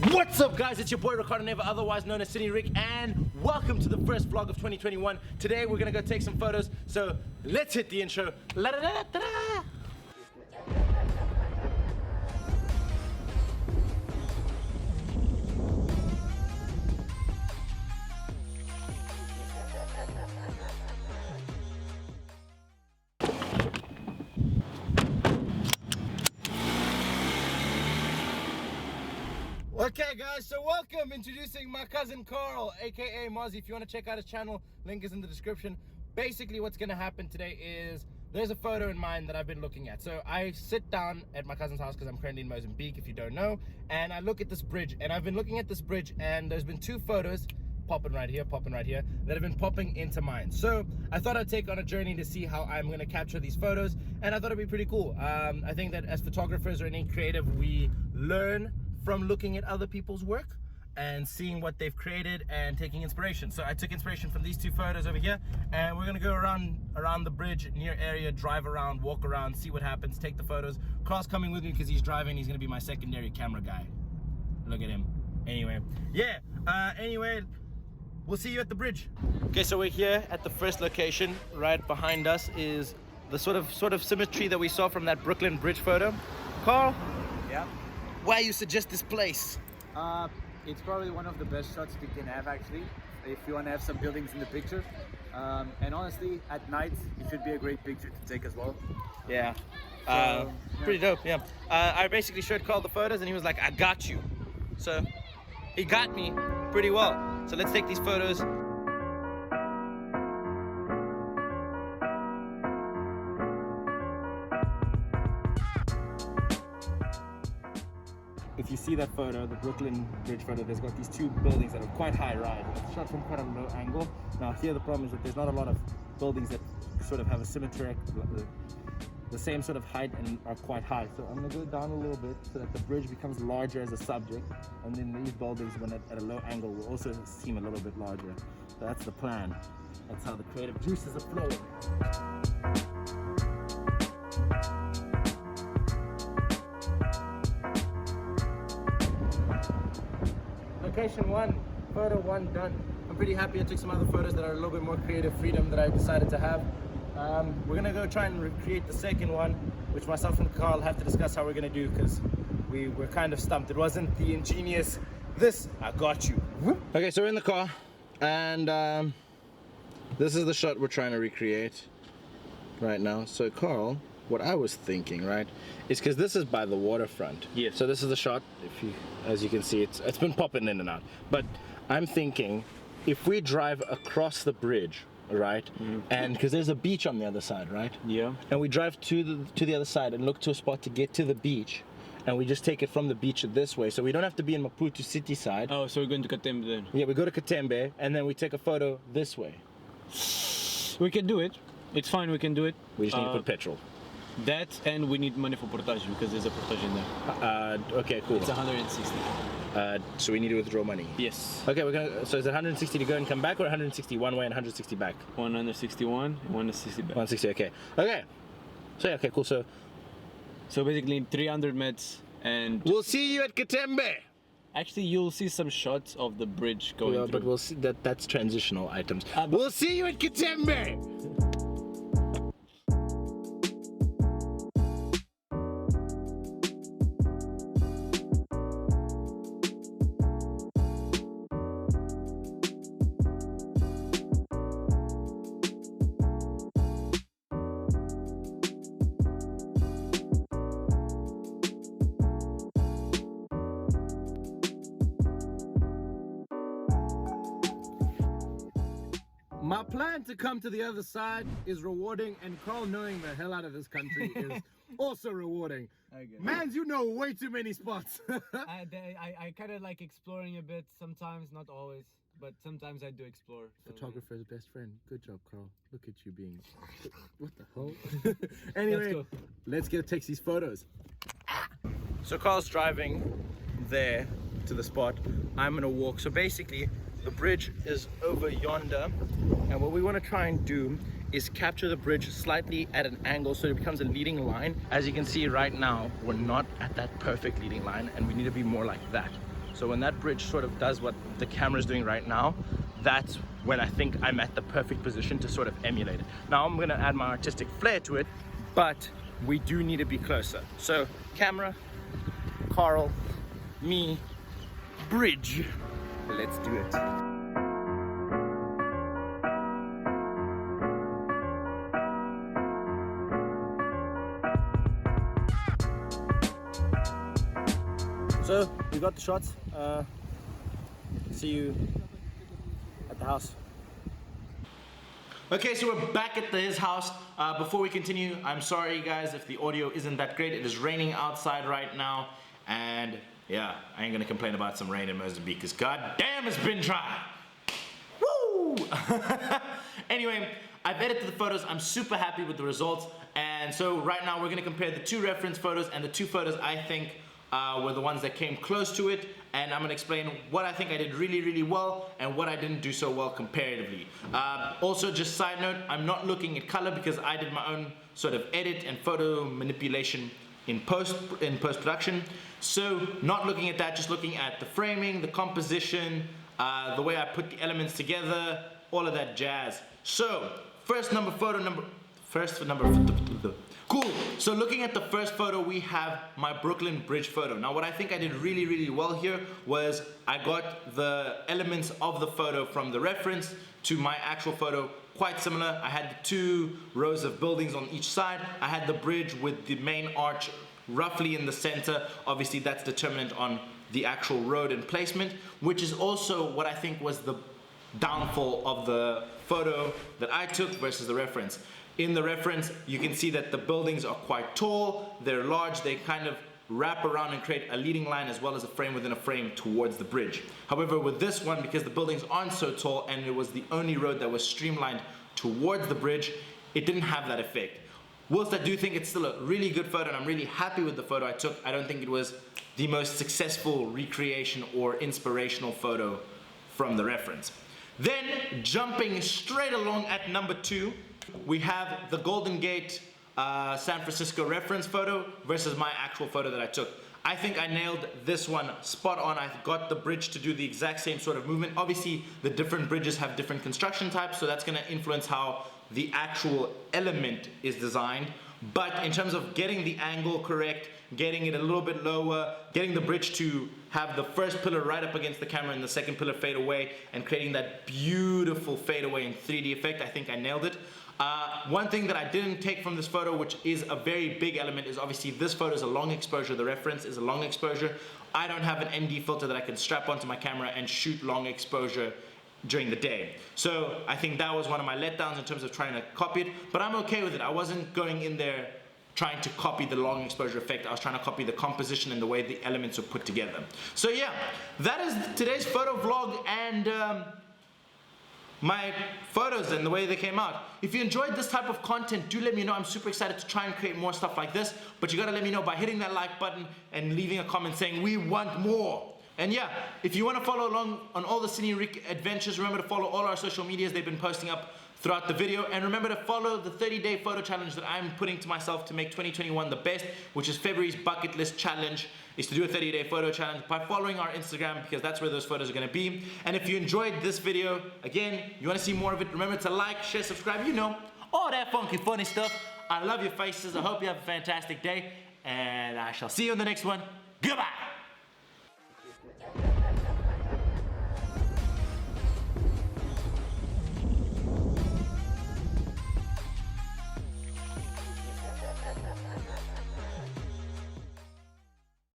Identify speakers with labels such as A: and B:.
A: What's up guys, it's your boy Ricardo, Neiva, otherwise known as CineRick, and welcome to the first vlog of 2021. Today we're gonna go take some photos, so let's hit the intro. La-da-da-da-da. Okay guys, so welcome, introducing my cousin Carl, aka Moziy. If you want to check out his channel, link is in the description. Basically what's going to happen today is there's a photo in mind that I've been looking at. So I sit down at my cousin's house because I'm currently in Mozambique, if you don't know, and I look at this bridge, and I've been looking at this bridge, and there's been two photos popping right here, that have been popping into mind. So I thought I'd take on a journey to see how I'm going to capture these photos, and I thought it'd be pretty cool. I think that as photographers or any creative, we learn from looking at other people's work and seeing what they've created and taking inspiration. So I took inspiration from these two photos over here, and we're gonna go around the bridge near area, drive around, walk around, see what happens, take the photos. Carl's coming with me because he's driving. He's gonna be my secondary camera guy. Look at him. Anyway, yeah, anyway, we'll see you at the bridge. Okay, so we're here at the first location. Right behind us is the sort of symmetry that we saw from that Brooklyn bridge photo. Carl?
B: Yeah?
A: Why you suggest this place?
B: It's probably one of the best shots we can have, actually, if you want to have some buildings in the picture. And honestly, at night, it should be a great picture to take as well.
A: Yeah.
B: So,
A: pretty dope, yeah. I basically showed Carl the photos and he was like, I got you. So he got me pretty well. So let's take these photos. If you see that photo, the Brooklyn Bridge photo, there's got these two buildings that are quite high rise. It's shot from quite a low angle. Now here the problem is that there's not a lot of buildings that sort of have a symmetric, the same sort of height and are quite high. So I'm gonna go down a little bit so that the bridge becomes larger as a subject, and then these buildings, when at a low angle, will also seem a little bit larger. So that's the plan. That's how the creative juices are flowing. Location one, photo one done. I'm pretty happy. I took some other photos that are a little bit more creative freedom that I decided to have. We're gonna go try and recreate the second one, which myself and Carl have to discuss how we're gonna do, because we were kind of stumped. It wasn't the ingenious, this, I got you. Okay, so we're in the car, and this is the shot we're trying to recreate right now. So Carl, what I was thinking, right, is because this is by the waterfront.
B: Yes.
A: So this is the shot. If you, as you can see, it's been popping in and out. But I'm thinking, if we drive across the bridge, right, and because there's a beach on the other side, right?
B: Yeah.
A: And we drive to the other side and look to a spot to get to the beach, and we just take it from the beach this way, so we don't have to be in Maputo city side.
C: Oh, so we're going to Katembe then?
A: Yeah, we go to Katembe, and then we take a photo this way.
C: We can do it. It's fine, we can do it.
A: We just need to put petrol.
C: That, and we need money for portage because there's a portage in there.
A: Okay, cool.
C: It's 160.
A: So we need to withdraw money.
C: Yes.
A: Okay, we're gonna. So is it 160 to go and come back, or 160 one way and 160 back?
C: 161, 160 back.
A: 160. Okay. Okay. So yeah. Okay. Cool. So
C: basically 300 meters, and
A: we'll see you at Katembe.
C: actually you'll see some shots of the bridge going
A: Yeah,
C: through.
A: but we'll see that's transitional items. We'll see you at Katembe. My plan to come to the other side is rewarding, and Carl knowing the hell out of this country is also rewarding. Mans, you know way too many spots.
D: I kind of like exploring a bit sometimes, not always, but sometimes I do explore. So,
A: Photographer's best friend. Good job, Carl. Look at you being... What the hell? Anyway, let's take these photos. So Carl's driving there to the spot. I'm gonna walk. So basically, the bridge is over yonder, and what we want to try and do is capture the bridge slightly at an angle so it becomes a leading line. As you can see right now, we're not at that perfect leading line, and we need to be more like that. So when that bridge sort of does what the camera is doing right now, that's when I think I'm at the perfect position to sort of emulate it. Now I'm gonna add my artistic flair to it, but we do need to be closer. So camera, Carl, me, bridge. Let's do it. So we got the shots. See you at the house. Okay, so we're back at his house. Before we continue, I'm sorry guys if the audio isn't that great. It is raining outside right now, and yeah, I ain't gonna complain about some rain in Mozambique because goddamn it's been dry. Woo! Anyway, I've edited the photos. I'm super happy with the results, and so right now we're gonna compare the two reference photos and the two photos I think were the ones that came close to it, and I'm gonna explain what I think I did really, really well and what I didn't do so well comparatively. Also, just side note, I'm not looking at color because I did my own sort of edit and photo manipulation in post-production. So not looking at that, just looking at the framing, the composition, the way I put the elements together, all of that jazz. So cool. So looking at the first photo, we have my Brooklyn Bridge photo. Now what I think I did really, really well here was I got the elements of the photo from the reference to my actual photo quite similar. I had the two rows of buildings on each side. I had the bridge with the main arch roughly in the center. Obviously that's determinant on the actual road and placement, which is also what I think was the downfall of the photo that I took versus the reference. In the reference, you can see that the buildings are quite tall, they're large, they kind of wrap around and create a leading line as well as a frame within a frame towards the bridge. However, with this one, because the buildings aren't so tall and it was the only road that was streamlined towards the bridge, it didn't have that effect. Whilst I do think it's still a really good photo and I'm really happy with the photo I took, I don't think it was the most successful recreation or inspirational photo from the reference. Then, jumping straight along at number 2, we have the Golden Gate San Francisco reference photo versus my actual photo that I took. I think I nailed this one spot on. I got the bridge to do the exact same sort of movement. Obviously, the different bridges have different construction types, so that's gonna influence how the actual element is designed. But in terms of getting the angle correct, getting it a little bit lower, getting the bridge to have the first pillar right up against the camera and the second pillar fade away, and creating that beautiful fade away in 3D effect, I think I nailed it. One thing that I didn't take from this photo, which is a very big element, is obviously this photo is a long exposure. The reference is a long exposure. I don't have an ND filter that I can strap onto my camera and shoot long exposure during the day. So I think that was one of my letdowns in terms of trying to copy it, but I'm okay with it. I wasn't going in there trying to copy the long exposure effect. I was trying to copy the composition and the way the elements are put together. So yeah, that is today's photo vlog and my photos and the way they came out. If you enjoyed this type of content, do let me know. I'm super excited to try and create more stuff like this, but you gotta let me know by hitting that like button and leaving a comment saying we want more. And yeah, if you want to follow along on all the CineRick adventures, remember to follow all our social medias. They've been posting up throughout the video. And remember to follow the 30-day photo challenge that I'm putting to myself to make 2021 the best, which is February's bucket list challenge, is to do a 30-day photo challenge by following our Instagram, because that's where those photos are going to be. And if you enjoyed this video, again, you want to see more of it, remember to like, share, subscribe, you know, all that funky, funny stuff. I love your faces. I hope you have a fantastic day, and I shall see you in the next one. Goodbye.